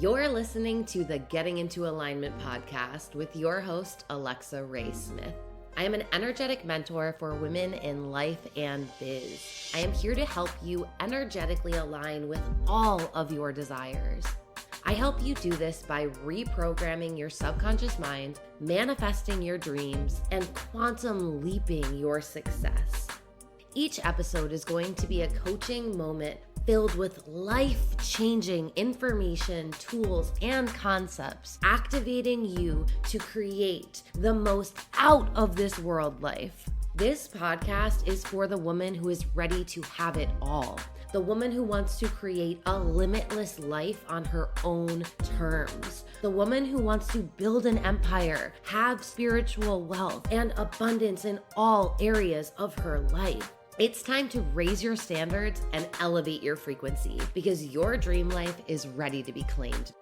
You're listening to the Getting Into Alignment podcast with your host, Alexa Ray Smith. I am an energetic mentor for women in life and biz. I am here to help you energetically align with all of your desires. I help you do this by reprogramming your subconscious mind, manifesting your dreams, and quantum leaping your success. Each episode is going to be a coaching moment filled with life-changing information, tools, and concepts, activating you to create the most out-of-this-world life. This podcast is for the woman who is ready to have it all. The woman who wants to create a limitless life on her own terms. The woman who wants to build an empire, have spiritual wealth, and abundance in all areas of her life. It's time to raise your standards and elevate your frequency because your dream life is ready to be claimed.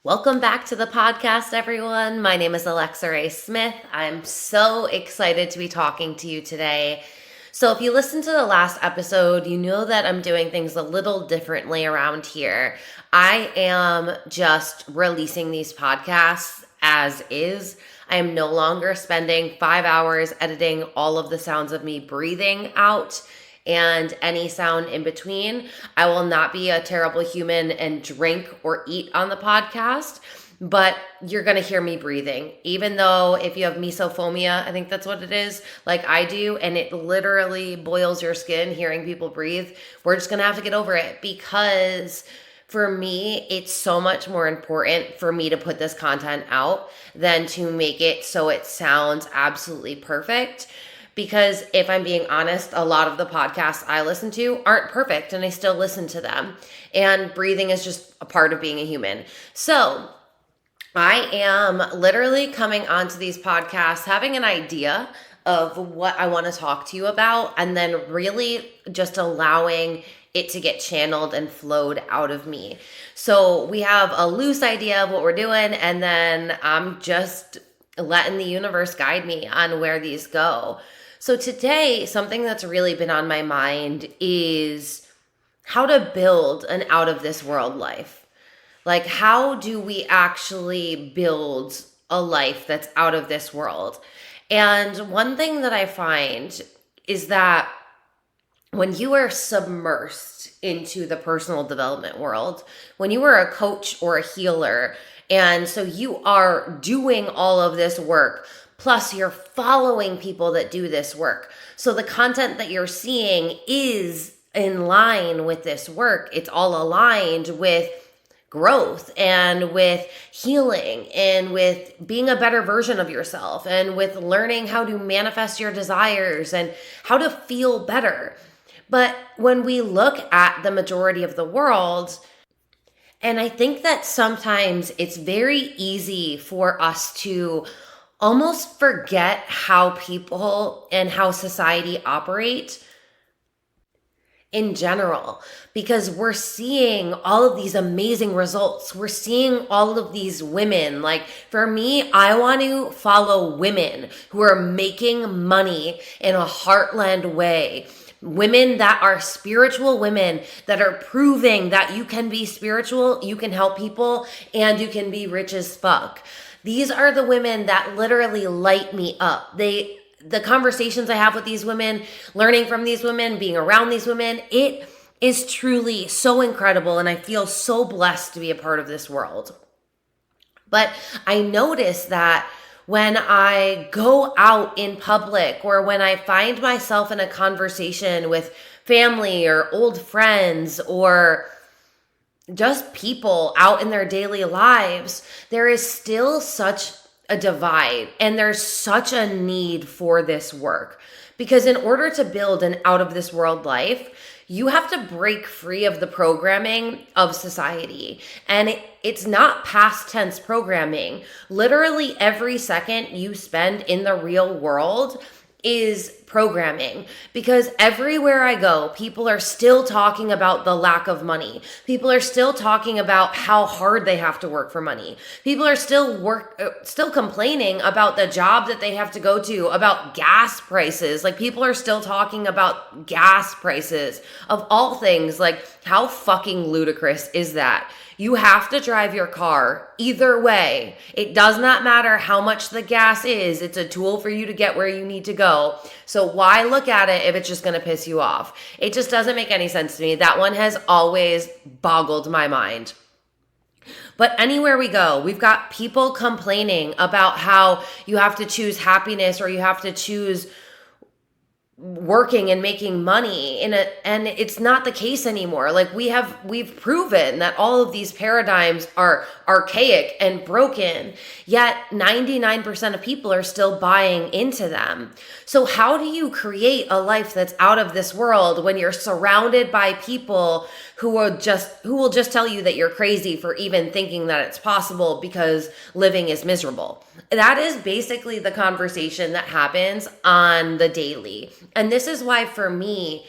Welcome back to the podcast, everyone. My name is Alexa Ray Smith. I'm so excited to be talking to you today. So if you listened to the last episode, you know that I'm doing things a little differently around here. I am just releasing these podcasts as is. I am no longer spending 5 hours editing all of the sounds of me breathing out and any sound in between. I will not be a terrible human and drink or eat on the podcast, but you're going to hear me breathing. Even though if you have mesophobia, I think that's what it is, like I do, and it literally boils your skin hearing people breathe, we're just going to have to get over it because for me, it's so much more important for me to put this content out than to make it so it sounds absolutely perfect. Because if I'm being honest, a lot of the podcasts I listen to aren't perfect and I still listen to them. And breathing is just a part of being a human. So I am literally coming onto these podcasts, having an idea of what I want to talk to you about, and then really just allowing it to get channeled and flowed out of me. So we have a loose idea of what we're doing, and then I'm just letting the universe guide me on where these go. So today, something that's really been on my mind is how to build an out-of-this-world life. Like, how do we actually build a life that's out of this world? And one thing that I find is that when you are submersed into the personal development world, when you are a coach or a healer, and so you are doing all of this work, plus you're following people that do this work. So the content that you're seeing is in line with this work. It's all aligned with growth and with healing and with being a better version of yourself and with learning how to manifest your desires and how to feel better. But when we look at the majority of the world, and I think that sometimes it's very easy for us to almost forget how people and how society operate in general, because we're seeing all of these amazing results. We're seeing all of these women. Like for me, I want to follow women who are making money in a heartland way. Women that are spiritual women that are proving that you can be spiritual, you can help people, and you can be rich as fuck. These are the women that literally light me up. The conversations I have with these women, learning from these women, being around these women, it is truly so incredible. And I feel so blessed to be a part of this world. But I notice that when I go out in public or when I find myself in a conversation with family or old friends or just people out in their daily lives, there is still such a divide and there's such a need for this work. Because in order to build an out of this world life, you have to break free of the programming of society. And it's not past tense programming. Literally every second you spend in the real world is programming, because everywhere I go, people are still talking about the lack of money. People are still talking about how hard they have to work for money. People are still complaining about the job that they have to go to, about gas prices. Like, people are still talking about gas prices of all things. Like, how fucking ludicrous is that? You have to drive your car either way. It does not matter how much the gas is. It's a tool for you to get where you need to go. So why look at it if it's just going to piss you off? It just doesn't make any sense to me. That one has always boggled my mind. But anywhere we go, we've got people complaining about how you have to choose happiness or you have to choose working and making money and it's not the case anymore. Like, we've proven that all of these paradigms are archaic and broken, yet 99% of people are still buying into them. So how do you create a life that's out of this world when you're surrounded by people who will just tell you that you're crazy for even thinking that it's possible because living is miserable? That is basically the conversation that happens on the daily. And this is why, for me,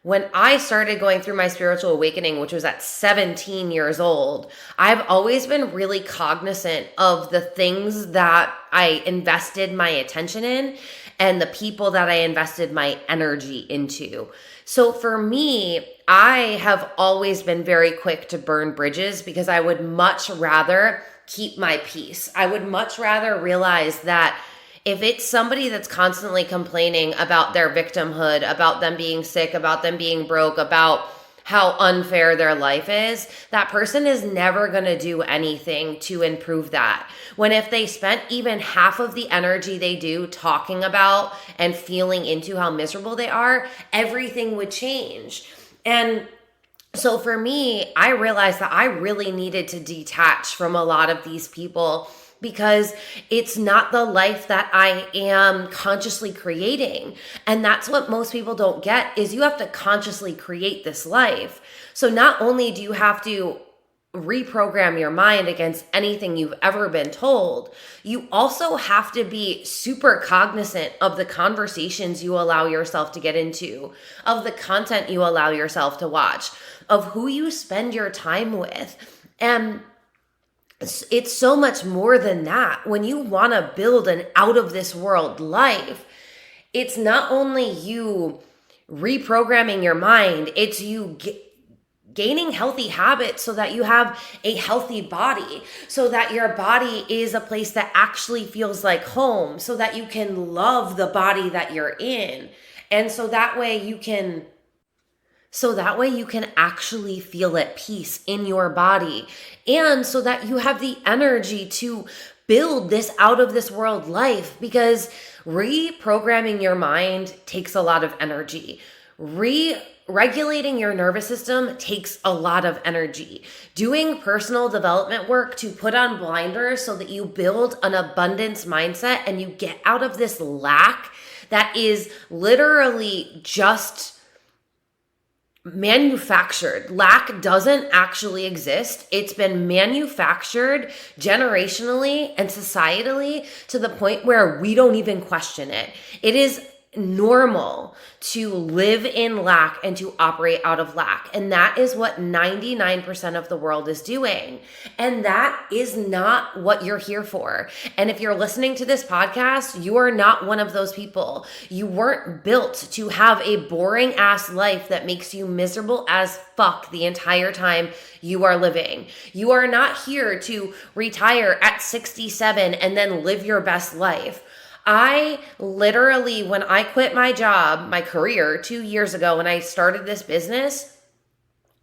when I started going through my spiritual awakening, which was at 17 years old, I've always been really cognizant of the things that I invested my attention in and the people that I invested my energy into. So for me, I have always been very quick to burn bridges because I would much rather keep my peace. I would much rather realize that if it's somebody that's constantly complaining about their victimhood, about them being sick, about them being broke, about how unfair their life is, that person is never going to do anything to improve that. When if they spent even half of the energy they do talking about and feeling into how miserable they are, everything would change. And so for me, I realized that I really needed to detach from a lot of these people because it's not the life that I am consciously creating. And that's what most people don't get, is you have to consciously create this life. So not only do you have to reprogram your mind against anything you've ever been told, you also have to be super cognizant of the conversations you allow yourself to get into, of the content you allow yourself to watch, of who you spend your time with. And it's so much more than that. When you want to build an out of this world life, it's not only you reprogramming your mind, it's you gaining healthy habits so that you have a healthy body, so that your body is a place that actually feels like home, so that you can love the body that you're in. And so that way you can actually feel at peace in your body. And so that you have the energy to build this out of this world life, because reprogramming your mind takes a lot of energy. Regulating your nervous system takes a lot of energy. Doing personal development work to put on blinders so that you build an abundance mindset and you get out of this lack that is literally just manufactured. Lack doesn't actually exist. It's been manufactured generationally and societally to the point where we don't even question it. It is normal to live in lack and to operate out of lack. And that is what 99% of the world is doing. And that is not what you're here for. And if you're listening to this podcast, you are not one of those people. You weren't built to have a boring ass life that makes you miserable as fuck the entire time you are living. You are not here to retire at 67 and then live your best life. I literally, when I quit my job, my career 2 years ago, when I started this business,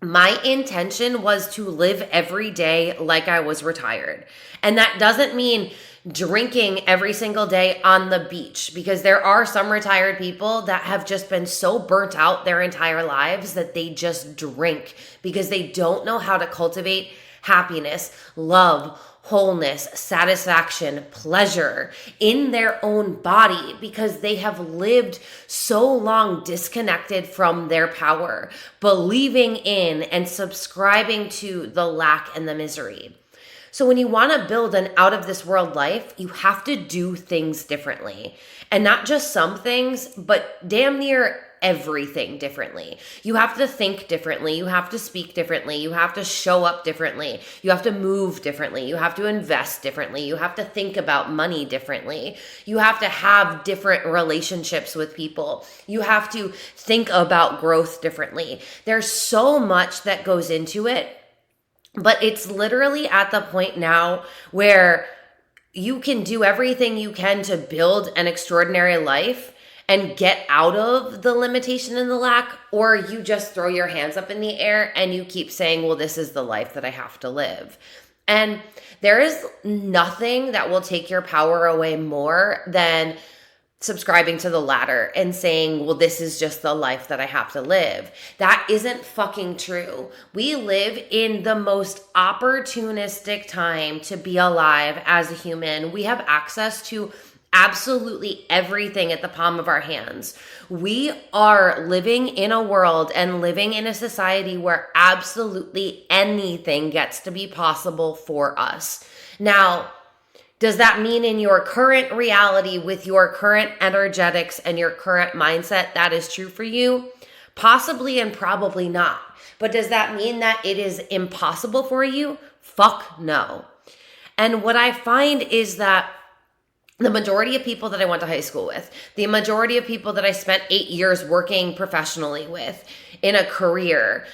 my intention was to live every day like I was retired. And that doesn't mean drinking every single day on the beach, because there are some retired people that have just been so burnt out their entire lives that they just drink because they don't know how to cultivate happiness, love, wholeness, satisfaction, pleasure in their own body, because they have lived so long disconnected from their power, believing in and subscribing to the lack and the misery. So when you want to build an out of this world life, you have to do things differently. And not just some things, but damn near everything differently. You have to think differently. You have to speak differently. You have to show up differently. You have to move differently. You have to invest differently. You have to think about money differently. You have to have different relationships with people. You have to think about growth differently. There's so much that goes into it, but it's literally at the point now where you can do everything you can to build an extraordinary life and get out of the limitation and the lack, or you just throw your hands up in the air and you keep saying, well, this is the life that I have to live. And there is nothing that will take your power away more than subscribing to the latter and saying, well, this is just the life that I have to live. That isn't fucking true. We live in the most opportunistic time to be alive as a human. We have access to absolutely everything at the palm of our hands. We are living in a world and living in a society where absolutely anything gets to be possible for us. Now, does that mean in your current reality with your current energetics and your current mindset that is true for you? Possibly and probably not. But does that mean that it is impossible for you? Fuck no. And what I find is that the majority of people that I went to high school with, the majority of people that I spent 8 years working professionally with in a career,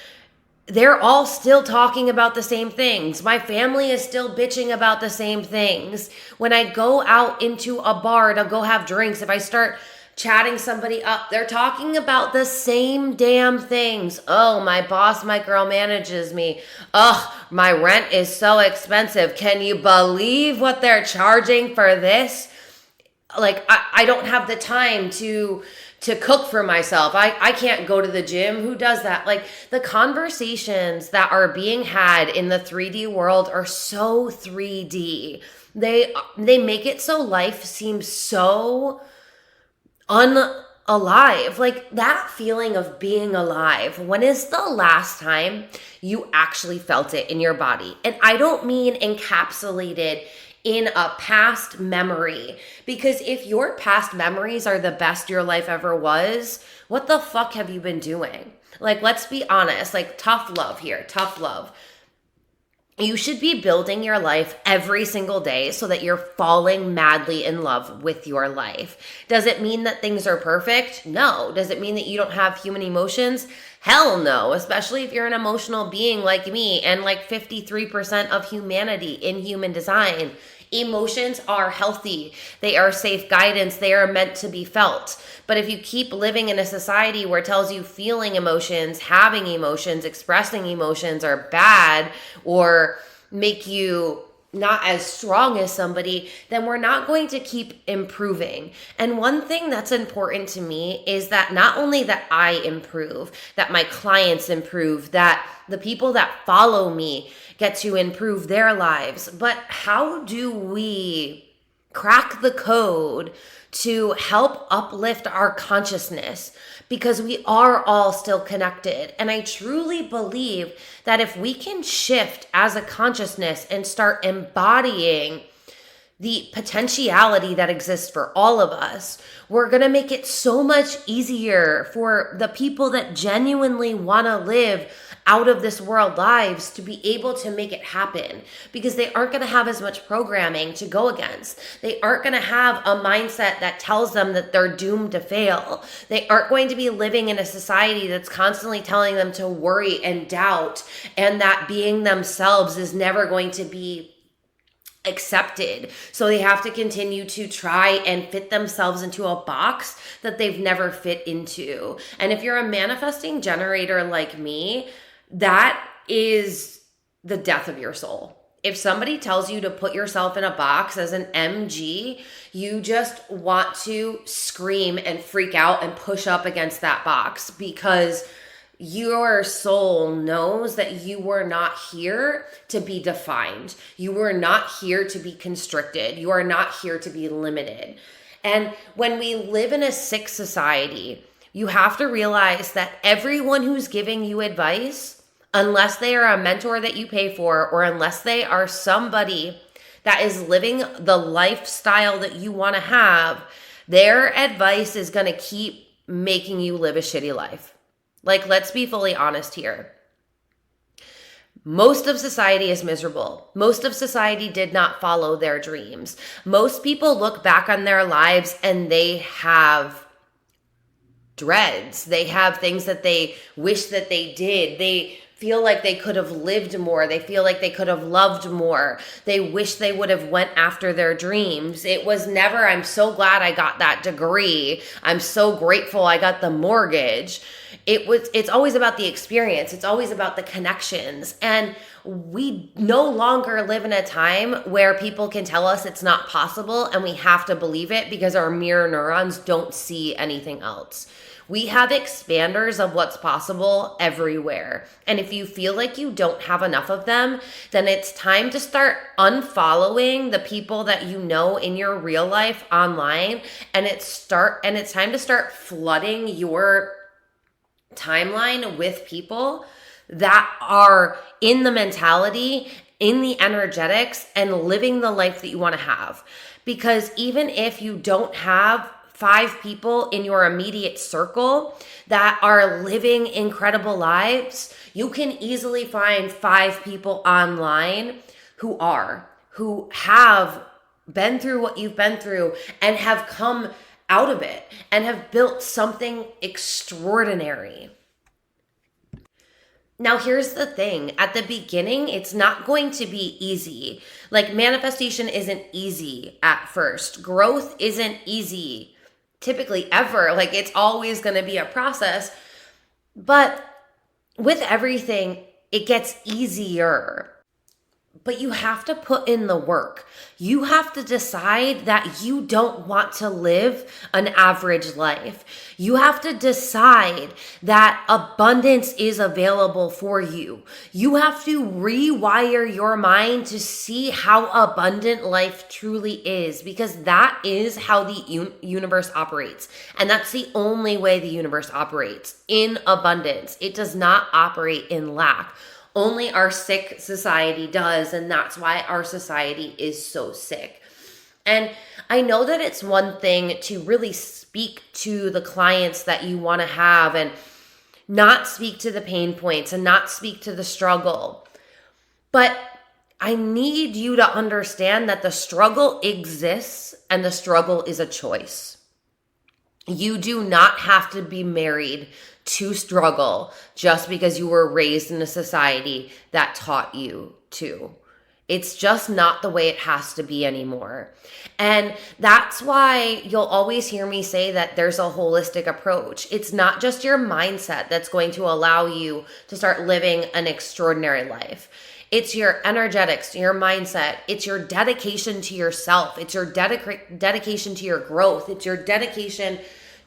they're all still talking about the same things. My family is still bitching about the same things. When I go out into a bar to go have drinks, if I start chatting somebody up, they're talking about the same damn things. Oh, my boss micromanages me. Ugh, my rent is so expensive. Can you believe what they're charging for this? Like, I don't have the time to cook for myself. I can't go to the gym. Who does that? Like, the conversations that are being had in the 3D world are so 3D. They make it so life seems so unalive. Like, that feeling of being alive. When is the last time you actually felt it in your body? And I don't mean encapsulated in a past memory, because if your past memories are the best your life ever was, what the fuck have you been doing? Like, let's be honest, like, tough love here, tough love. You should be building your life every single day so that you're falling madly in love with your life. Does it mean that things are perfect? No. Does it mean that you don't have human emotions? Hell no, especially if you're an emotional being like me and like 53% of humanity in human design. Emotions are healthy. They are safe guidance. They are meant to be felt. But if you keep living in a society where it tells you feeling emotions, having emotions, expressing emotions are bad or make you not as strong as somebody, then we're not going to keep improving. And one thing that's important to me is that not only that I improve, that my clients improve, that the people that follow me get to improve their lives, but how do we crack the code to help uplift our consciousness? Because we are all still connected. And I truly believe that if we can shift as a consciousness and start embodying the potentiality that exists for all of us, we're going to make it so much easier for the people that genuinely want to live out of this world lives to be able to make it happen, because they aren't going to have as much programming to go against. They aren't going to have a mindset that tells them that they're doomed to fail. They aren't going to be living in a society that's constantly telling them to worry and doubt, and that being themselves is never going to be accepted. So they have to continue to try and fit themselves into a box that they've never fit into. And if you're a manifesting generator like me, that is the death of your soul. If somebody tells you to put yourself in a box as an MG, you just want to scream and freak out and push up against that box, because your soul knows that you were not here to be defined. You were not here to be constricted. You are not here to be limited. And when we live in a sick society, you have to realize that everyone who's giving you advice unless they are a mentor that you pay for, or unless they are somebody that is living the lifestyle that you want to have, their advice is going to keep making you live a shitty life. Like, let's be fully honest here. Most of society is miserable. Most of society did not follow their dreams. Most people look back on their lives and they have dreads. They have things that they wish that they did. They feel like they could have lived more. They feel like they could have loved more. They wish they would have went after their dreams. It was never, I'm so glad I got that degree. I'm so grateful I got the mortgage. It's always about the experience. It's always about the connections. And we no longer live in a time where people can tell us it's not possible and we have to believe it because our mirror neurons don't see anything else. We have expanders of what's possible everywhere. And if you feel like you don't have enough of them, then it's time to start unfollowing the people that you know in your real life online. And it's time to start flooding your timeline with people that are in the mentality, in the energetics, and living the life that you want to have. Because even if you don't have 5 people in your immediate circle that are living incredible lives, you can easily find 5 people online who have been through what you've been through and have come out of it and have built something extraordinary. Now, here's the thing. At the beginning, it's not going to be easy. Like, manifestation isn't easy at first. Growth isn't easy, typically ever. Like, it's always going to be a process. But with everything, it gets easier. But you have to put in the work. You have to decide that you don't want to live an average life. You have to decide that abundance is available for you. You have to rewire your mind to see how abundant life truly is, because that is how the universe operates. And that's the only way the universe operates, in abundance. It does not operate in lack. Only our sick society does, and that's why our society is so sick. And I know that it's one thing to really speak to the clients that you want to have and not speak to the pain points and not speak to the struggle. But I need you to understand that the struggle exists and the struggle is a choice. You do not have to be married to struggle just because you were raised in a society that taught you to. It's just not the way it has to be anymore. And that's why you'll always hear me say that there's a holistic approach. It's not just your mindset that's going to allow you to start living an extraordinary life. It's your energetics, your mindset. It's your dedication to yourself. It's your dedication to your growth. It's your dedication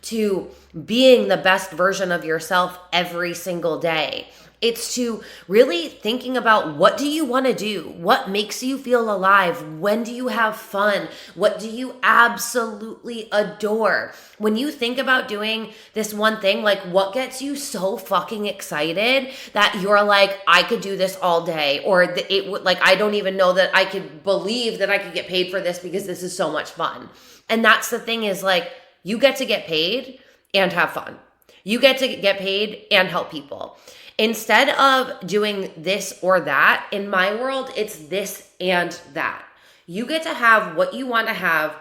to being the best version of yourself every single day. It's to really thinking about, what do you want to do? What makes you feel alive? When do you have fun? What do you absolutely adore? When you think about doing this one thing, like, what gets you so fucking excited that you're like, I could do this all day, or it would, like, I don't even know that I could believe that I could get paid for this because this is so much fun. And that's the thing, is like, you get to get paid and have fun. You get to get paid and help people. Instead of doing this or that, in my world, it's this and that. You get to have what you want to have,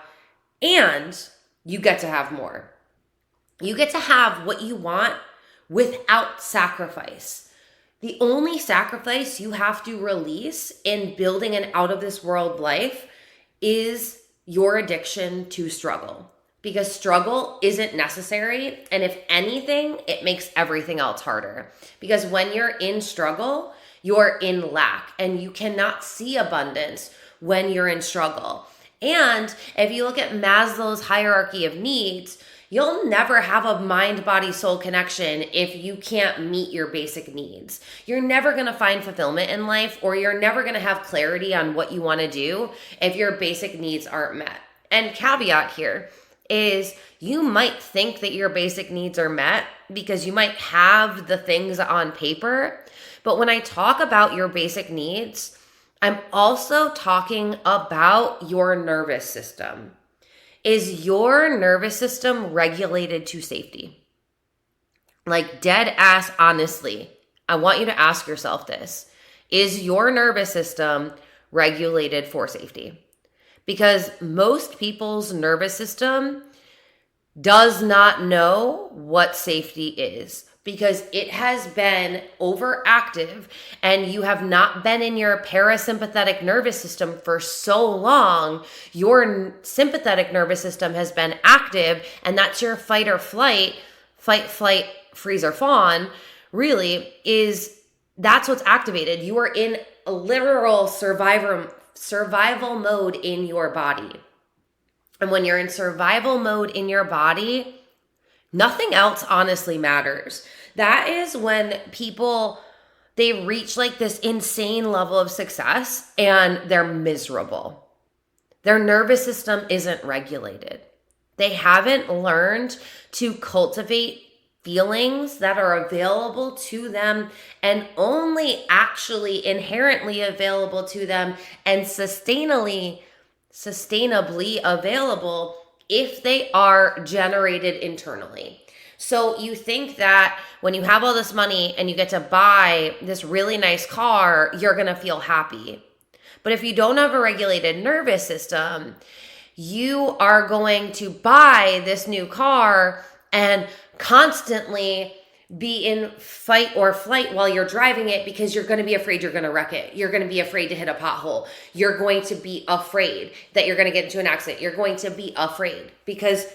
and you get to have more. You get to have what you want without sacrifice. The only sacrifice you have to release in building an out of this world life is your addiction to struggle. Because struggle isn't necessary. And if anything, it makes everything else harder. Because when you're in struggle, you're in lack. And you cannot see abundance when you're in struggle. And if you look at Maslow's hierarchy of needs, you'll never have a mind, body, soul connection if you can't meet your basic needs. You're never going to find fulfillment in life, or you're never going to have clarity on what you want to do if your basic needs aren't met. And caveat here is, you might think that your basic needs are met because you might have the things on paper, But when I talk about your basic needs, I'm also talking about your nervous system. Is your nervous system regulated to safety? Like dead ass honestly, I want you to ask yourself this. Is your nervous system regulated for safety? Because most people's nervous system does not know what safety is because it has been overactive and you have not been in your parasympathetic nervous system for so long. Your sympathetic nervous system has been active, and that's your fight or flight, freeze or fawn, really is that's what's activated. You are in a literal survival mode in your body. And when you're in survival mode in your body, nothing else honestly matters. That is when people, they reach like this insane level of success and they're miserable. Their nervous system isn't regulated. They haven't learned to cultivate feelings that are available to them and only actually inherently available to them and sustainably available if they are generated internally. So you think that when you have all this money and you get to buy this really nice car, you're going to feel happy. But if you don't have a regulated nervous system, you are going to buy this new car and constantly be in fight or flight while you're driving it because you're going to be afraid you're going to wreck it. You're going to be afraid to hit a pothole. You're going to be afraid that you're going to get into an accident. You're going to be afraid because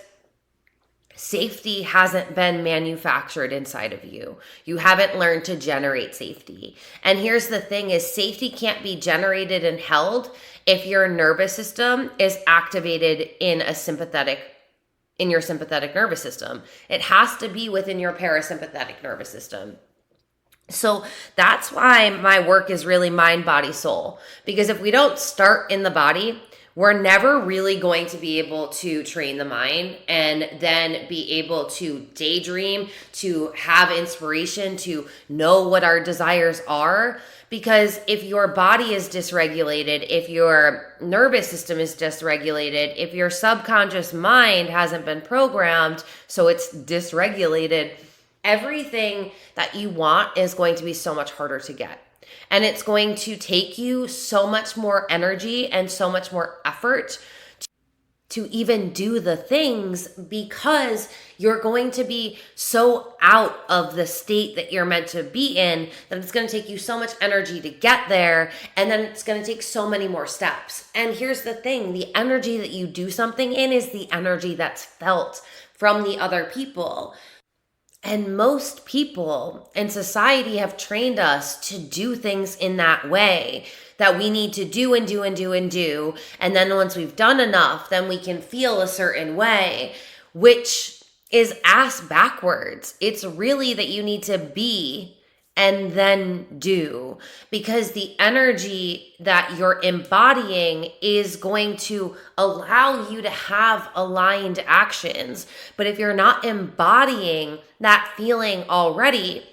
safety hasn't been manufactured inside of you. You haven't learned to generate safety. And here's the thing is safety can't be generated and held if your nervous system is activated in your sympathetic nervous system. It has to be within your parasympathetic nervous system. So that's why my work is really mind, body, soul. Because if we don't start in the body, we're never really going to be able to train the mind and then be able to daydream, to have inspiration, to know what our desires are. Because if your body is dysregulated, if your nervous system is dysregulated, if your subconscious mind hasn't been programmed, so it's dysregulated, everything that you want is going to be so much harder to get. And it's going to take you so much more energy and so much more effort to even do the things because you're going to be so out of the state that you're meant to be in that it's going to take you so much energy to get there, and then it's going to take so many more steps. And here's the thing, the energy that you do something in is the energy that's felt from the other people. And most people in society have trained us to do things in that way, that we need to do and do and do and do. And then once we've done enough, then we can feel a certain way, which is ass backwards. It's really that you need to be and then do, because the energy that you're embodying is going to allow you to have aligned actions. But if you're not embodying that feeling already,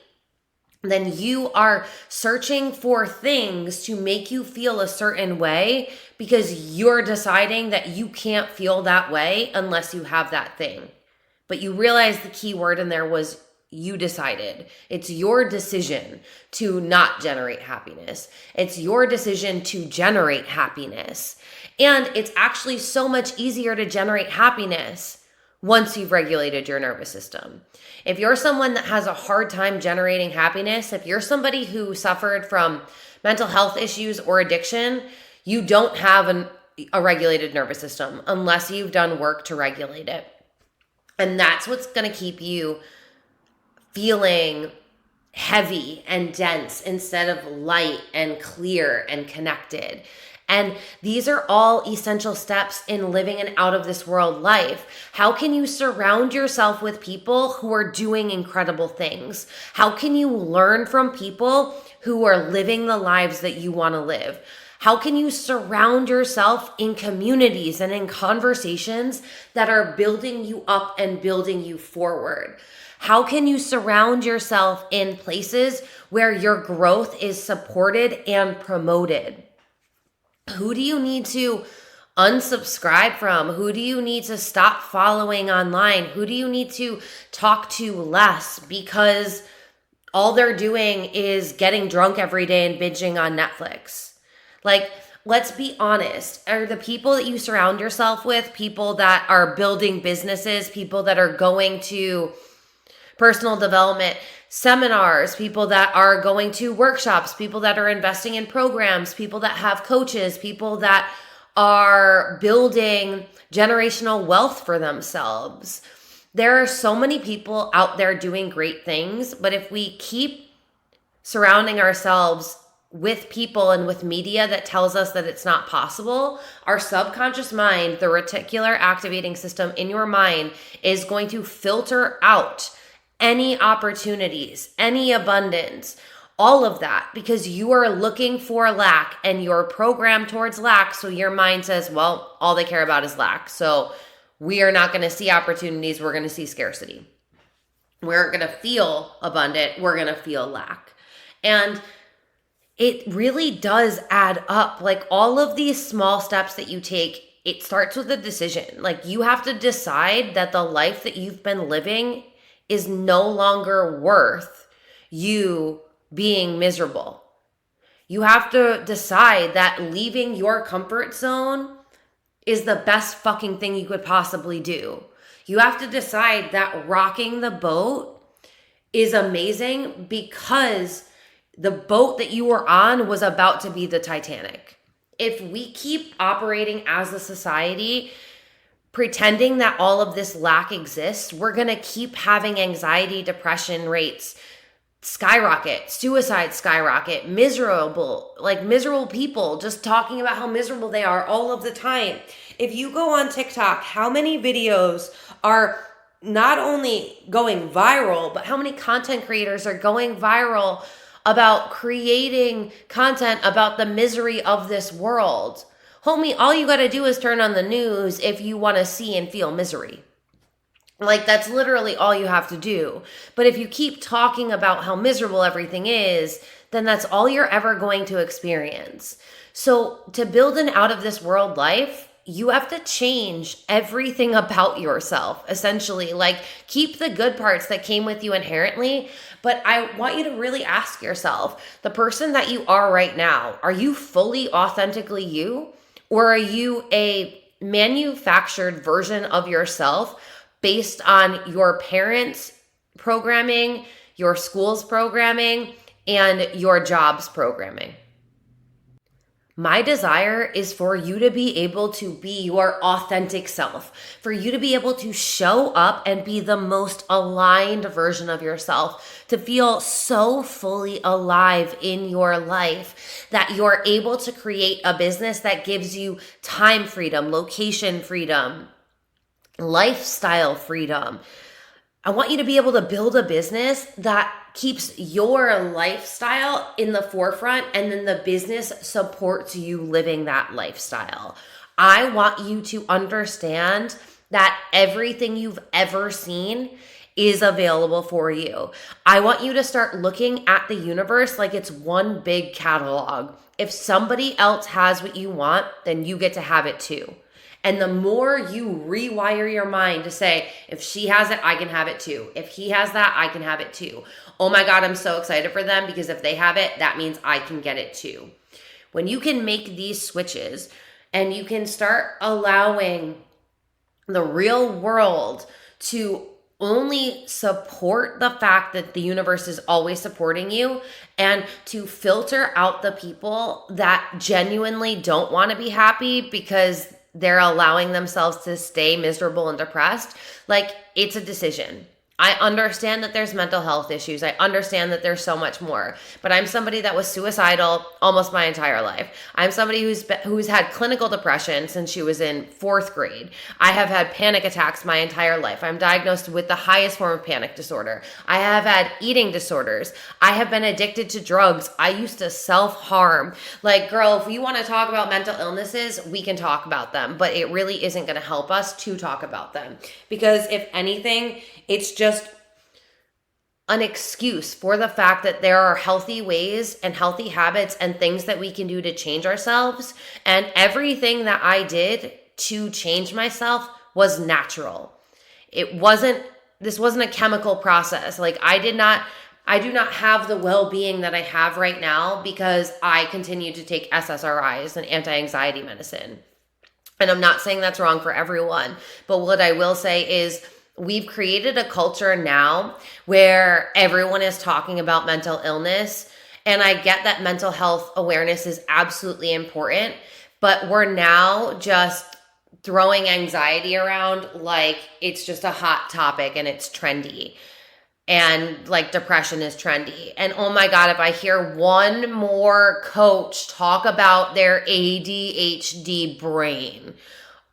then you are searching for things to make you feel a certain way because you're deciding that you can't feel that way unless you have that thing. But you realize the key word in there was you decided. It's your decision to not generate happiness. It's your decision to generate happiness. And it's actually so much easier to generate happiness once you've regulated your nervous system. If you're someone that has a hard time generating happiness, if you're somebody who suffered from mental health issues or addiction, you don't have a regulated nervous system unless you've done work to regulate it. And that's what's going to keep you feeling heavy and dense instead of light and clear and connected. And these are all essential steps in living an out of this world life. How can you surround yourself with people who are doing incredible things? How can you learn from people who are living the lives that you want to live? How can you surround yourself in communities and in conversations that are building you up and building you forward? How can you surround yourself in places where your growth is supported and promoted? Who do you need to unsubscribe from? Who do you need to stop following online? Who do you need to talk to less because all they're doing is getting drunk every day and binging on Netflix? Like, let's be honest. Are the people that you surround yourself with people that are building businesses, people that are going to personal development seminars, people that are going to workshops, people that are investing in programs, people that have coaches, people that are building generational wealth for themselves? There are so many people out there doing great things, but if we keep surrounding ourselves with people and with media that tells us that it's not possible, our subconscious mind, the reticular activating system in your mind, is going to filter out any opportunities, any abundance, all of that, because you are looking for lack and you're programmed towards lack. So your mind says, well, all they care about is lack. So we are not going to see opportunities. We're going to see scarcity. We're going to feel abundant. We're going to feel lack. And it really does add up. Like, all of these small steps that you take, it starts with a decision. Like, you have to decide that the life that you've been living is no longer worth you being miserable. You have to decide that leaving your comfort zone is the best fucking thing you could possibly do. You have to decide that rocking the boat is amazing because the boat that you were on was about to be the Titanic. If we keep operating as a society, pretending that all of this lack exists, we're going to keep having anxiety, depression rates skyrocket, suicide skyrocket, miserable people just talking about how miserable they are all of the time. If you go on TikTok, how many videos are not only going viral, but how many content creators are going viral about creating content about the misery of this world? Homie, all you got to do is turn on the news if you want to see and feel misery. Like, that's literally all you have to do. But if you keep talking about how miserable everything is, then that's all you're ever going to experience. So to build an out of this world life, you have to change everything about yourself, essentially. Like, keep the good parts that came with you inherently, but I want you to really ask yourself, the person that you are right now, are you fully authentically you? Or are you a manufactured version of yourself based on your parents' programming, your school's programming, and your job's programming? My desire is for you to be able to be your authentic self, for you to be able to show up and be the most aligned version of yourself, to feel so fully alive in your life that you're able to create a business that gives you time freedom, location freedom, lifestyle freedom. I want you to be able to build a business that keeps your lifestyle in the forefront, and then the business supports you living that lifestyle. I want you to understand that everything you've ever seen is available for you. I want you to start looking at the universe like it's one big catalog. If somebody else has what you want, then you get to have it too. And the more you rewire your mind to say, if she has it, I can have it too. If he has that, I can have it too. Oh my God, I'm so excited for them because if they have it, that means I can get it too. When you can make these switches and you can start allowing the real world to only support the fact that the universe is always supporting you, and to filter out the people that genuinely don't want to be happy because they're allowing themselves to stay miserable and depressed, like, it's a decision. I understand that there's mental health issues. I understand that there's so much more. But I'm somebody that was suicidal almost my entire life. I'm somebody who's had clinical depression since she was in 4th grade. I have had panic attacks my entire life. I'm diagnosed with the highest form of panic disorder. I have had eating disorders. I have been addicted to drugs. I used to self-harm. Like, girl, if you want to talk about mental illnesses, we can talk about them. But it really isn't going to help us to talk about them. Because if anything, it's just an excuse for the fact that there are healthy ways and healthy habits and things that we can do to change ourselves. And everything that I did to change myself was natural. This wasn't a chemical process. Like, I do not have the well-being that I have right now because I continue to take SSRIs and anti-anxiety medicine. And I'm not saying that's wrong for everyone, but what I will say is we've created a culture now where everyone is talking about mental illness. And I get that mental health awareness is absolutely important, but we're now just throwing anxiety around like it's just a hot topic and it's trendy. And like depression is trendy. And oh my God, if I hear one more coach talk about their ADHD brain,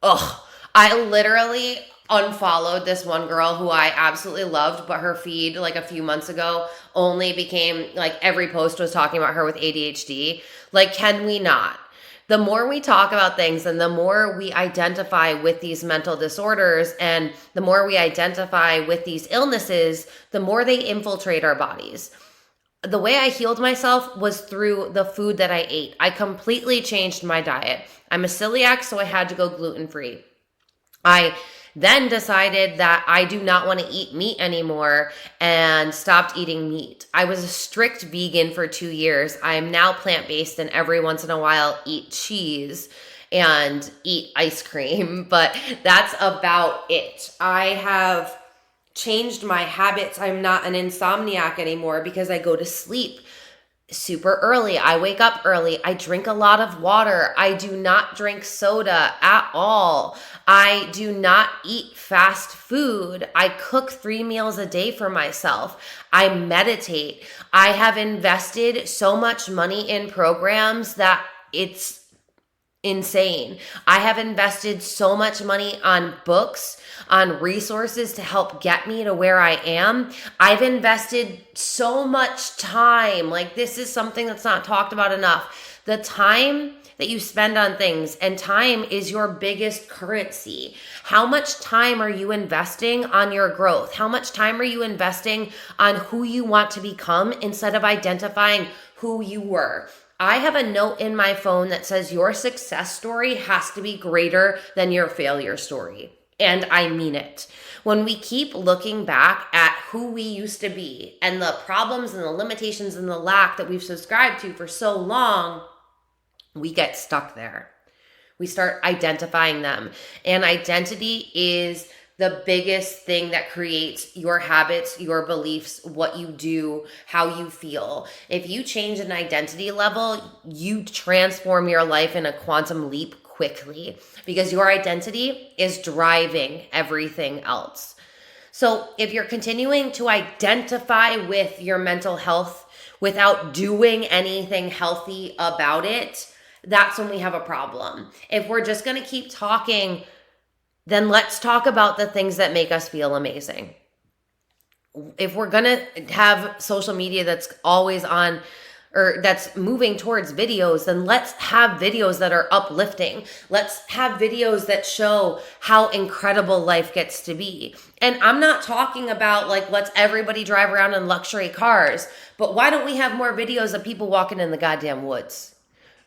I literally unfollowed this one girl who I absolutely loved, but her feed like a few months ago only became like every post was talking about her with ADHD. Like, can we not? The more we talk about things and the more we identify with these mental disorders and the more we identify with these illnesses, the more they infiltrate our bodies. The way I healed myself was through the food that I ate. I completely changed my diet. I'm a celiac, so I had to go gluten-free. I then decided that I do not want to eat meat anymore and stopped eating meat. I was a strict vegan for 2 years. I am now plant-based and every once in a while eat cheese and eat ice cream, but that's about it. I have changed my habits. I'm not an insomniac anymore because I go to sleep super early. I wake up early. I drink a lot of water. I do not drink soda at all. I do not eat fast food. I cook 3 meals a day for myself. I meditate. I have invested so much money in programs that it's insane. I have invested so much money on books, on resources to help get me to where I am. I've invested so much time. Like, this is something that's not talked about enough. The time that you spend on things, and time is your biggest currency. How much time are you investing on your growth? How much time are you investing on who you want to become instead of identifying who you were? I have a note in my phone that says your success story has to be greater than your failure story. And I mean it. When we keep looking back at who we used to be and the problems and the limitations and the lack that we've subscribed to for so long, we get stuck there. We start identifying them. And identity is the biggest thing that creates your habits, your beliefs, what you do, how you feel. If you change an identity level, you transform your life in a quantum leap quickly because your identity is driving everything else. So if you're continuing to identify with your mental health without doing anything healthy about it, that's when we have a problem. If we're just going to keep talking, then let's talk about the things that make us feel amazing. If we're going to have social media that's always on or that's moving towards videos, then let's have videos that are uplifting. Let's have videos that show how incredible life gets to be. And I'm not talking about like, let's everybody drive around in luxury cars, but why don't we have more videos of people walking in the goddamn woods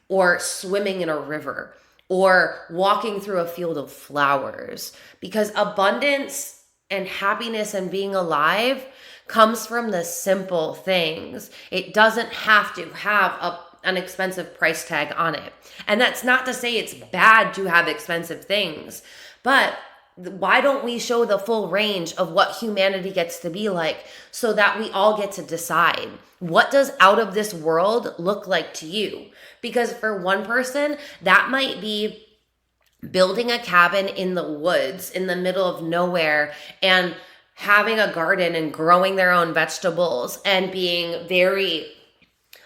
or swimming in a river or walking through a field of flowers? Because abundance and happiness and being alive comes from the simple things. It doesn't have to have an expensive price tag on it. And that's not to say it's bad to have expensive things, but why don't we show the full range of what humanity gets to be like so that we all get to decide, what does out of this world look like to you? Because for one person, that might be building a cabin in the woods in the middle of nowhere and having a garden and growing their own vegetables and being very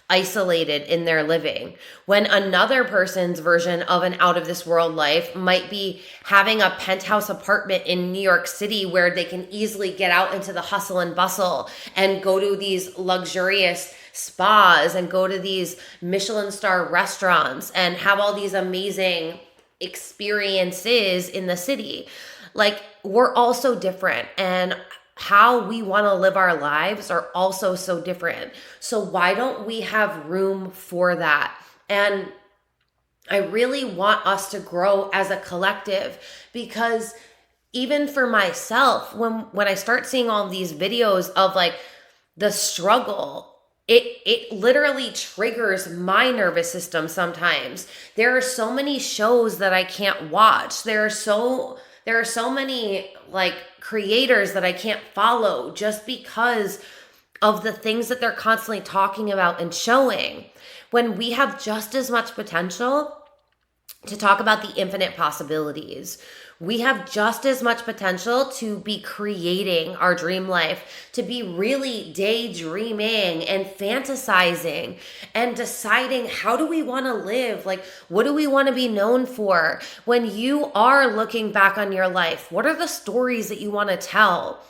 isolated in their living, when another person's version of an out of this world life might be having a penthouse apartment in New York City where they can easily get out into the hustle and bustle and go to these luxurious spas and go to these Michelin star restaurants and have all these amazing experiences in the city. Like, we're all so different, and how we want to live our lives are also so different. So why don't we have room for that? And I really want us to grow as a collective, because even for myself, when I start seeing all these videos of like the struggle, it literally triggers my nervous system sometimes. There are so many shows that I can't watch. There are so many like creators that I can't follow just because of the things that they're constantly talking about and showing, when we have just as much potential to talk about the infinite possibilities. We have just as much potential to be creating our dream life, to be really daydreaming and fantasizing and deciding, how do we want to live? Like, what do we want to be known for? When you are looking back on your life, what are the stories that you want to tell?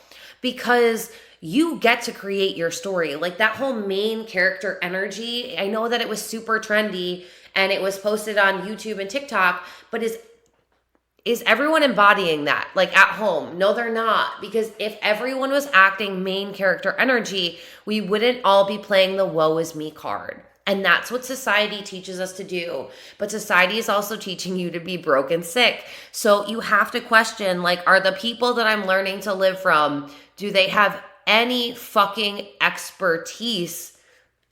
Because you get to create your story. Like, that whole main character energy, I know that it was super trendy and it was posted on YouTube and TikTok, but is everyone embodying that, like, at home? No, they're not. Because if everyone was acting main character energy, we wouldn't all be playing the woe is me card. And that's what society teaches us to do. But society is also teaching you to be broke and sick. So you have to question, like, are the people that I'm learning to live from, do they have any fucking expertise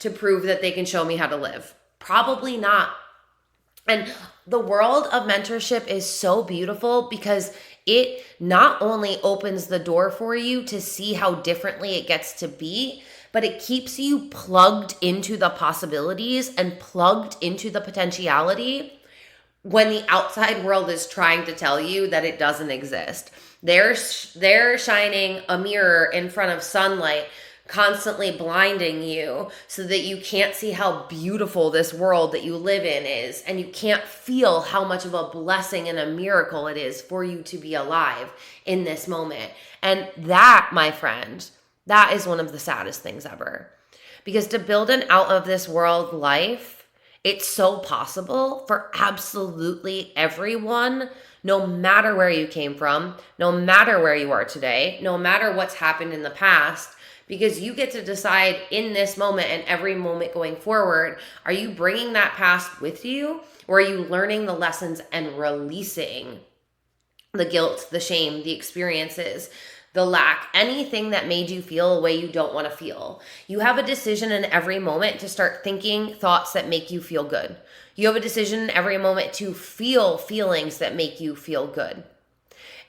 to prove that they can show me how to live? Probably not. And the world of mentorship is so beautiful because it not only opens the door for you to see how differently it gets to be, but it keeps you plugged into the possibilities and plugged into the potentiality when the outside world is trying to tell you that it doesn't exist. They're shining a mirror in front of sunlight, constantly blinding you so that you can't see how beautiful this world that you live in is, and you can't feel how much of a blessing and a miracle it is for you to be alive in this moment. And that, my friend, that is one of the saddest things ever. Because to build an out of this world life, it's so possible for absolutely everyone, no matter where you came from, no matter where you are today, no matter what's happened in the past. Because you get to decide in this moment and every moment going forward, are you bringing that past with you, or are you learning the lessons and releasing the guilt, the shame, the experiences, the lack, anything that made you feel a way you don't want to feel? You have a decision in every moment to start thinking thoughts that make you feel good. You have a decision in every moment to feel feelings that make you feel good.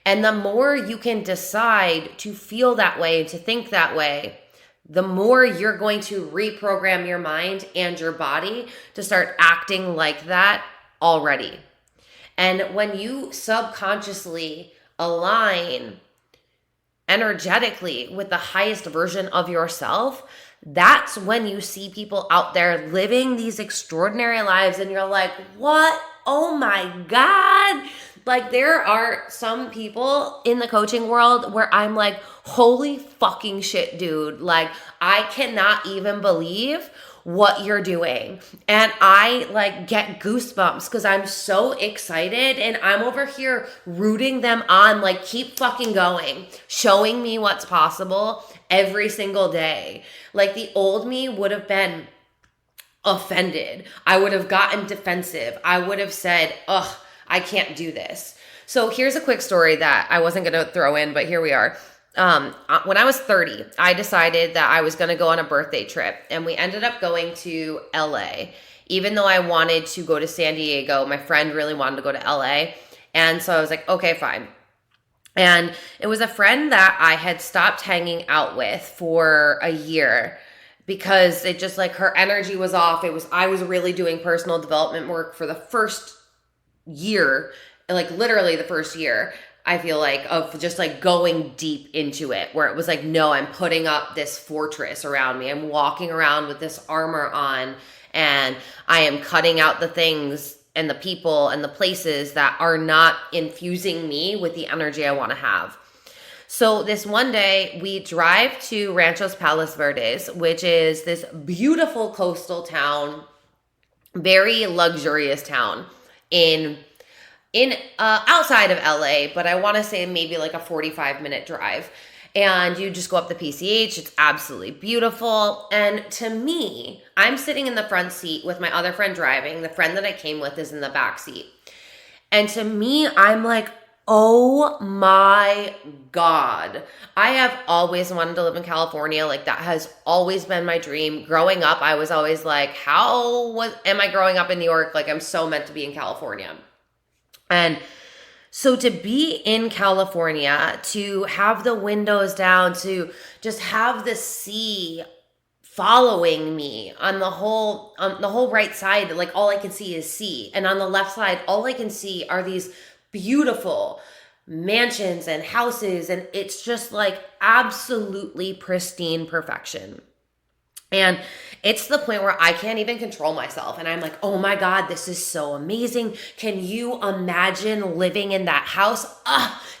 And the more you can decide to feel that way and to think that way, the more you're going to reprogram your mind and your body to start acting like that already. And when you subconsciously align energetically with the highest version of yourself, that's when you see people out there living these extraordinary lives and you're like, what? Oh my God. Like, there are some people in the coaching world where I'm like, holy fucking shit, dude. Like, I cannot even believe what you're doing. And I like get goosebumps because I'm so excited, and I'm over here rooting them on, like, keep fucking going, showing me what's possible every single day. Like, the old me would have been offended. I would have gotten defensive. I would have said, ugh, I can't do this. So here's a quick story that I wasn't going to throw in, but here we are. When I was 30, I decided that I was going to go on a birthday trip, and we ended up going to LA. Even though I wanted to go to San Diego, my friend really wanted to go to LA. And so I was like, okay, fine. And it was a friend that I had stopped hanging out with for a year because it just, like, her energy was off. I was really doing personal development work for the first year, like literally the first year. I feel like, of just like going deep into it, where it was like, no, I'm putting up this fortress around me. I'm walking around with this armor on, and I am cutting out the things and the people and the places that are not infusing me with the energy I want to have. So this one day we drive to Ranchos Palos Verdes, which is this beautiful coastal town, very luxurious town in outside of LA, but I want to say maybe like a 45-minute drive. And you just go up the PCH. It's absolutely beautiful. And to me, I'm sitting in the front seat with my other friend driving. The friend that I came with is in the back seat. And to me, I'm like, oh my God. I have always wanted to live in California. Like, that has always been my dream. Growing up, I was always like, am I growing up in New York? Like, I'm so meant to be in California. And so to be in California, to have the windows down, to just have the sea following me on the whole right side, like all I can see is sea. And on the left side, all I can see are these beautiful mansions and houses. And it's just like absolutely pristine perfection. And it's the point where I can't even control myself. And I'm like, oh my God, this is so amazing. Can you imagine living in that house?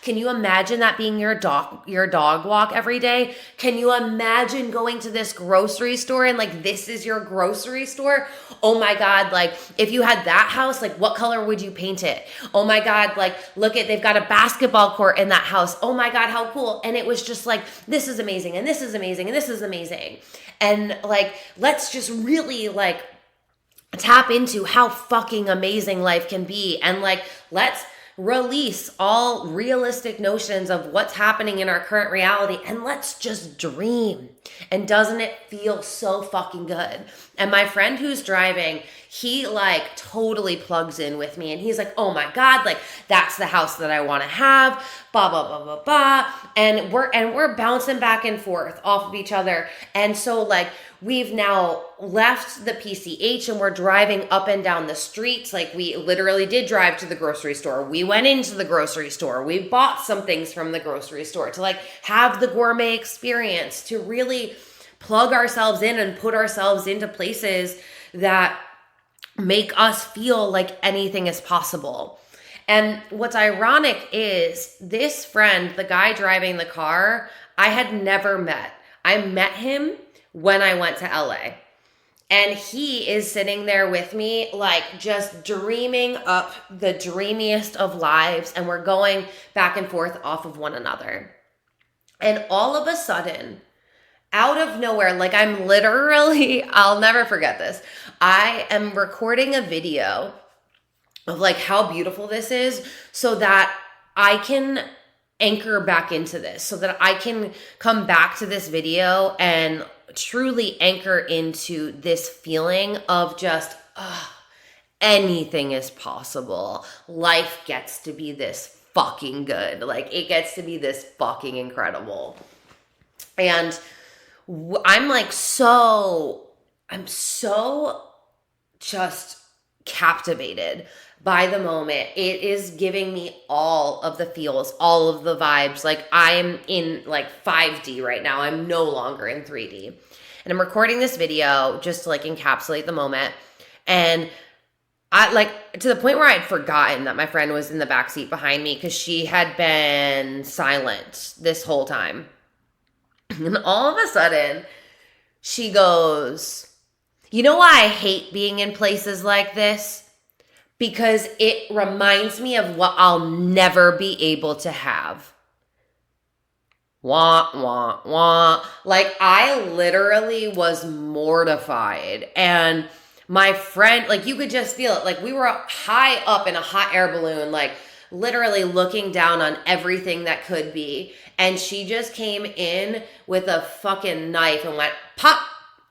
Can you imagine that being your dog walk every day? Can you imagine going to this grocery store and like, this is your grocery store? Oh my God, like if you had that house, like what color would you paint it? Oh my God, like they've got a basketball court in that house. Oh my God, how cool. And it was just like, this is amazing. And this is amazing. And this is amazing. And like, let's just really like tap into how fucking amazing life can be. And like, let's release all realistic notions of what's happening in our current reality. And let's just dream. And doesn't it feel so fucking good? And my friend who's driving, he like totally plugs in with me. And he's like, oh my God, like that's the house that I want to have, blah, blah, blah, blah, blah. And we're bouncing back and forth off of each other. And so like, we've now left the PCH and we're driving up and down the streets. Like we literally did drive to the grocery store. We went into the grocery store. We bought some things from the grocery store to like have the gourmet experience, to really plug ourselves in and put ourselves into places that make us feel like anything is possible. And what's ironic is this friend, the guy driving the car, I had never met. I met him when I went to LA. And he is sitting there with me, like just dreaming up the dreamiest of lives. And we're going back and forth off of one another. And all of a sudden, out of nowhere, like I'm literally, I'll never forget this. I am recording a video of like how beautiful this is so that I can anchor back into this, so that I can come back to this video and truly anchor into this feeling of just, anything is possible. Life gets to be this fucking good. Like it gets to be this fucking incredible. And I'm so just captivated by the moment. It is giving me all of the feels, all of the vibes. Like I'm in like 5D right now. I'm no longer in 3D. And I'm recording this video just to like encapsulate the moment. And I like to the point where I'd forgotten that my friend was in the backseat behind me because she had been silent this whole time. And all of a sudden, she goes, you know why I hate being in places like this? Because it reminds me of what I'll never be able to have. Wah, wah, wah. Like, I literally was mortified. And my friend, like, you could just feel it. Like, we were high up in a hot air balloon, like, literally looking down on everything that could be. And she just came in with a fucking knife and went pop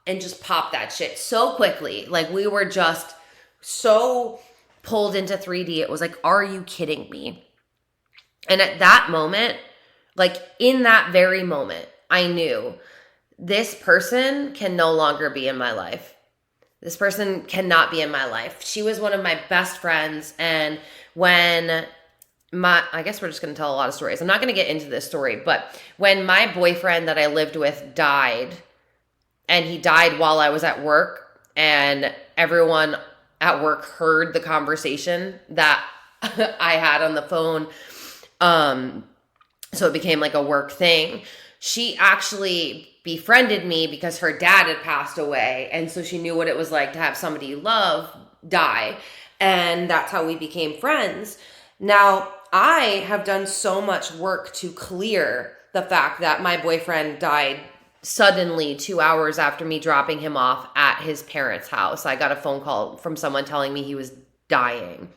and just popped that shit so quickly. Like, we were just so pulled into 3D. It was like, are you kidding me? And at that moment, like in that very moment, I knew this person can no longer be in my life. This person cannot be in my life. She was one of my best friends. And when I guess we're just going to tell a lot of stories. I'm not going to get into this story, but when my boyfriend that I lived with died, and he died while I was at work, and everyone at work heard the conversation that I had on the phone. So it became like a work thing. She actually befriended me because her dad had passed away. And so she knew what it was like to have somebody you love die. And that's how we became friends. Now, I have done so much work to clear the fact that my boyfriend died suddenly 2 hours after me dropping him off at his parents' house. I got a phone call from someone telling me he was dying.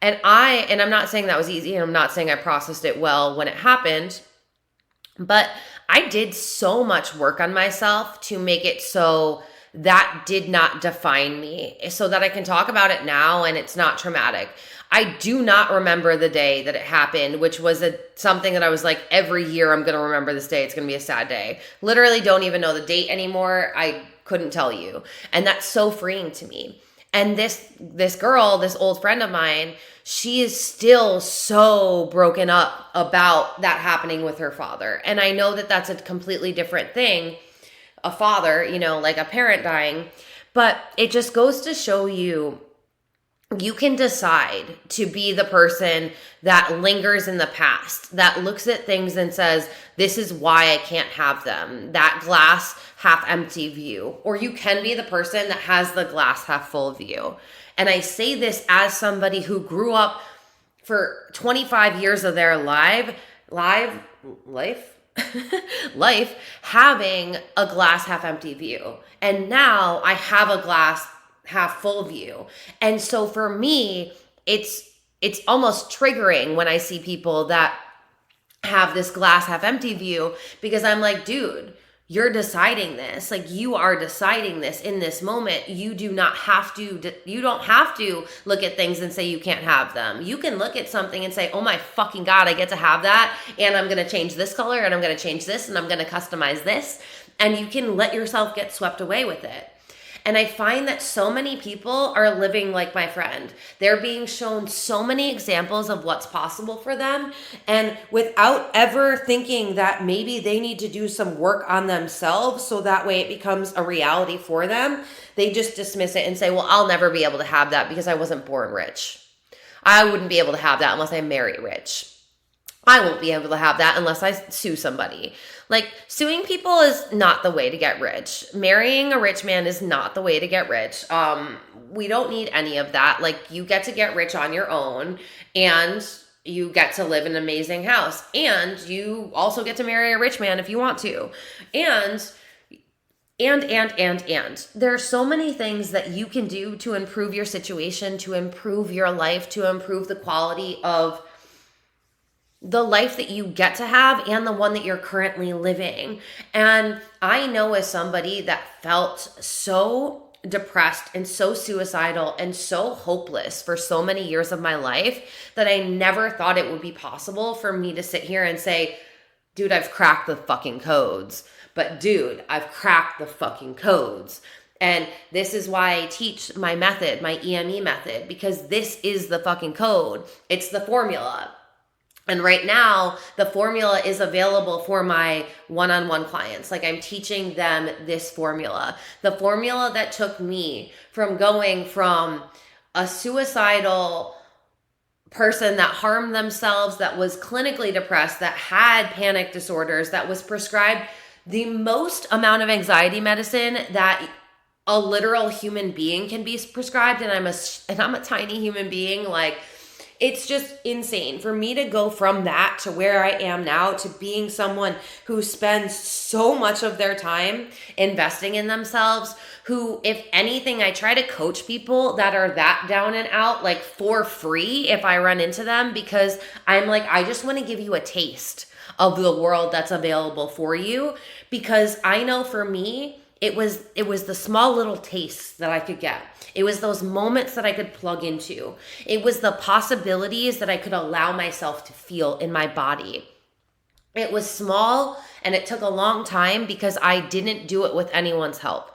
And I'm not saying that was easy, and I'm not saying I processed it well when it happened, but I did so much work on myself to make it so that did not define me, so that I can talk about it now and it's not traumatic. I do not remember the day that it happened, which was something that I was like, every year I'm going to remember this day. It's going to be a sad day. Literally don't even know the date anymore. I couldn't tell you. And that's so freeing to me. And this girl, this old friend of mine, she is still so broken up about that happening with her father. And I know that that's a completely different thing, a father, like a parent dying. But it just goes to show you can decide to be the person that lingers in the past, that looks at things and says, this is why I can't have them, that glass half empty view. Or you can be the person that has the glass half full view. And I say this as somebody who grew up for 25 years of their life having a glass half empty view. And now I have a glass half full view. And so for me, it's almost triggering when I see people that have this glass half empty view, because I'm like, dude, you're deciding this. Like, you are deciding this in this moment. You don't have to look at things and say you can't have them. You can look at something and say, oh my fucking God, I get to have that. And I'm going to change this color, and I'm going to change this, and I'm going to customize this. And you can let yourself get swept away with it. And I find that so many people are living like my friend. They're being shown so many examples of what's possible for them. And without ever thinking that maybe they need to do some work on themselves so that way it becomes a reality for them, they just dismiss it and say, well, I'll never be able to have that because I wasn't born rich. I wouldn't be able to have that unless I marry rich. I won't be able to have that unless I sue somebody. Like, suing people is not the way to get rich. Marrying a rich man is not the way to get rich. We don't need any of that. Like, you get to get rich on your own, and you get to live in an amazing house, and you also get to marry a rich man if you want to. And there are so many things that you can do to improve your situation, to improve your life, to improve the quality of the life that you get to have and the one that you're currently living. And I know, as somebody that felt so depressed and so suicidal and so hopeless for so many years of my life, that I never thought it would be possible for me to sit here and say, dude, I've cracked the fucking codes. But dude, I've cracked the fucking codes. And this is why I teach my method, my EME method, because this is the fucking code. It's the formula. And right now, the formula is available for my one-on-one clients. Like, I'm teaching them this formula. The formula that took me from going from a suicidal person that harmed themselves, that was clinically depressed, that had panic disorders, that was prescribed the most amount of anxiety medicine that a literal human being can be prescribed. And I'm a tiny human being. Like, it's just insane for me to go from that to where I am now, to being someone who spends so much of their time investing in themselves, who, if anything, I try to coach people that are that down and out, like, for free if I run into them, because I'm like, I just want to give you a taste of the world that's available for you, because I know for me, it was the small little tastes that I could get. It was those moments that I could plug into. It was the possibilities that I could allow myself to feel in my body. It was small, and it took a long time because I didn't do it with anyone's help.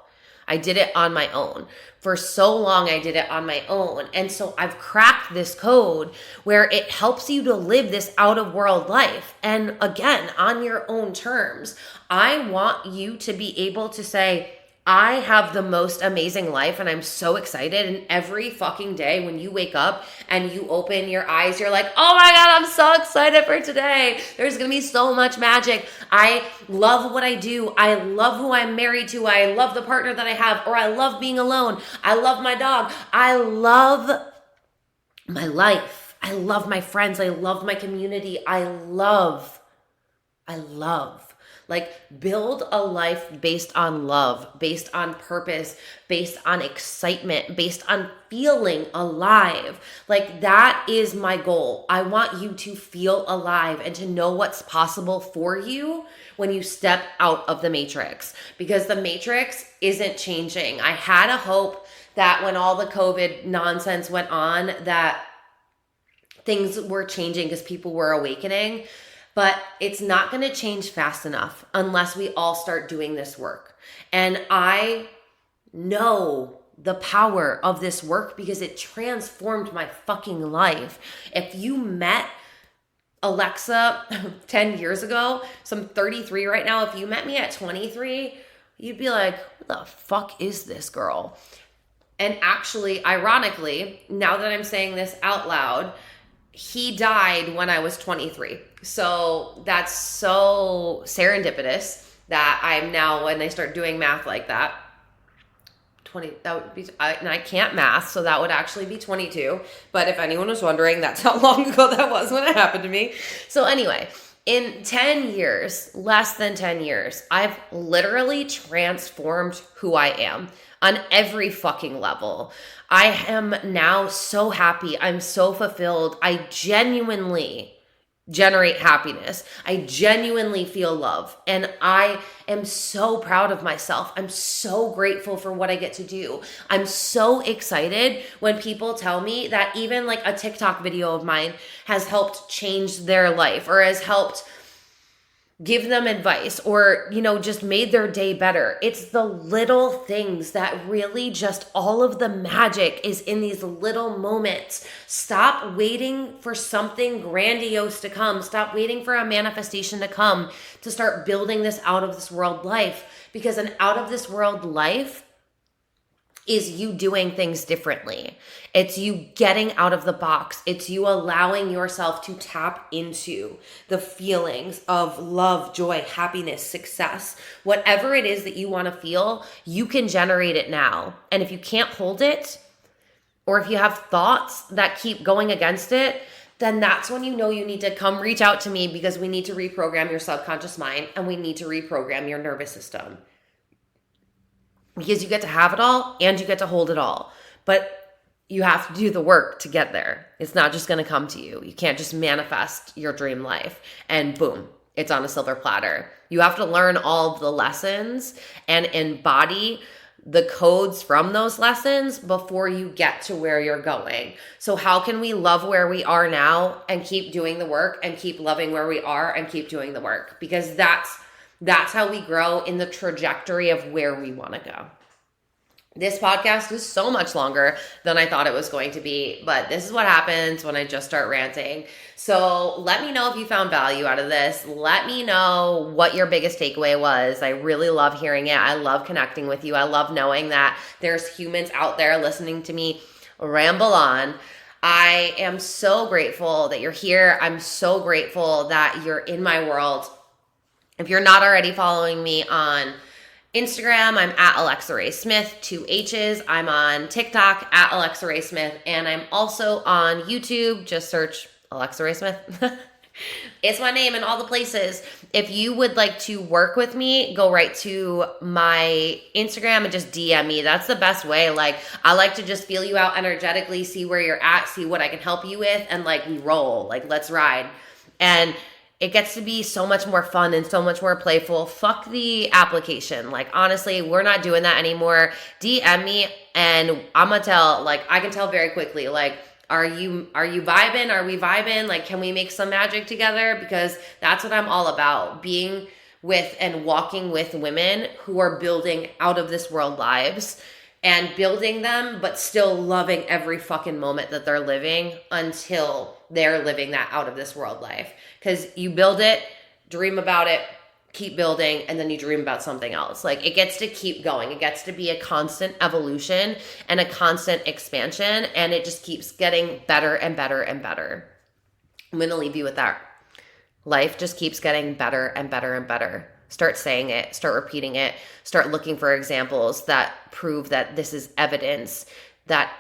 I did it on my own. For so long, I did it on my own. And so I've cracked this code where it helps you to live this out of world life. And again, on your own terms. I want you to be able to say, I have the most amazing life and I'm so excited. And every fucking day when you wake up and you open your eyes, you're like, oh my God, I'm so excited for today. There's going to be so much magic. I love what I do. I love who I'm married to. I love the partner that I have, or I love being alone. I love my dog. I love my life. I love my friends. I love my community. I love. Like, build a life based on love, based on purpose, based on excitement, based on feeling alive. Like, that is my goal. I want you to feel alive and to know what's possible for you when you step out of the matrix, because the matrix isn't changing. I had a hope that when all the COVID nonsense went on, that things were changing because people were awakening. But it's not going to change fast enough unless we all start doing this work. And I know the power of this work because it transformed my fucking life. If you met Alexa 10 years ago, so I'm 33 right now. If you met me at 23, you'd be like, who the fuck is this girl? And actually, ironically, now that I'm saying this out loud, he died when I was 23. So that's so serendipitous that I'm now, when I start doing math like that, 20, that would be, and I can't math, so that would actually be 22. But if anyone was wondering, that's how long ago that was when it happened to me. So anyway, in 10 years, less than 10 years, I've literally transformed who I am on every fucking level. I am now so happy. I'm so fulfilled. I genuinely generate happiness. I genuinely feel love. And I am so proud of myself. I'm so grateful for what I get to do. I'm so excited when people tell me that even like a TikTok video of mine has helped change their life or has helped give them advice or, just made their day better. It's the little things that really just, all of the magic is in these little moments. Stop waiting for something grandiose to come. Stop waiting for a manifestation to come to start building this out of this world life, because an out of this world life is you doing things differently. It's you getting out of the box. It's you allowing yourself to tap into the feelings of love, joy, happiness, success. Whatever it is that you want to feel, you can generate it now. And if you can't hold it, or if you have thoughts that keep going against it, then that's when you know you need to come reach out to me, because we need to reprogram your subconscious mind and we need to reprogram your nervous system. Because you get to have it all and you get to hold it all. But you have to do the work to get there. It's not just going to come to you. You can't just manifest your dream life and boom, it's on a silver platter. You have to learn all of the lessons and embody the codes from those lessons before you get to where you're going. So how can we love where we are now and keep doing the work, and keep loving where we are and keep doing the work? Because that's how we grow in the trajectory of where we want to go. This podcast is so much longer than I thought it was going to be, but this is what happens when I just start ranting. So let me know if you found value out of this. Let me know what your biggest takeaway was. I really love hearing it. I love connecting with you. I love knowing that there's humans out there listening to me ramble on. I am so grateful that you're here. I'm so grateful that you're in my world. If you're not already following me on Instagram, I'm at Alexa Ray Smith, 2 H's. I'm on TikTok at Alexa Ray Smith. And I'm also on YouTube. Just search Alexa Ray Smith. It's my name in all the places. If you would like to work with me, go right to my Instagram and just DM me. That's the best way. Like, I like to just feel you out energetically, see where you're at, see what I can help you with, and like, we roll. Like, let's ride. And it gets to be so much more fun and so much more playful. Fuck the application. Like, honestly, we're not doing that anymore. DM me and I'm gonna tell, like, I can tell very quickly, like, are you vibing? Are we vibing? Like, can we make some magic together? Because that's what I'm all about. Being with and walking with women who are building out of this world lives and building them, but still loving every fucking moment that they're living until they're living that out of this world life. Because you build it, dream about it, keep building, and then you dream about something else. Like, it gets to keep going. It gets to be a constant evolution and a constant expansion, and it just keeps getting better and better and better. I'm going to leave you with that. Life just keeps getting better and better and better. Start saying it, start repeating it, start looking for examples that prove that this is evidence that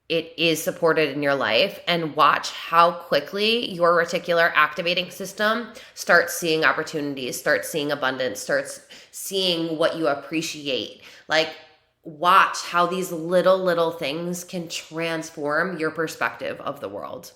it is supported in your life, and watch how quickly your reticular activating system starts seeing opportunities, starts seeing abundance, starts seeing what you appreciate. Like, watch how these little things can transform your perspective of the world.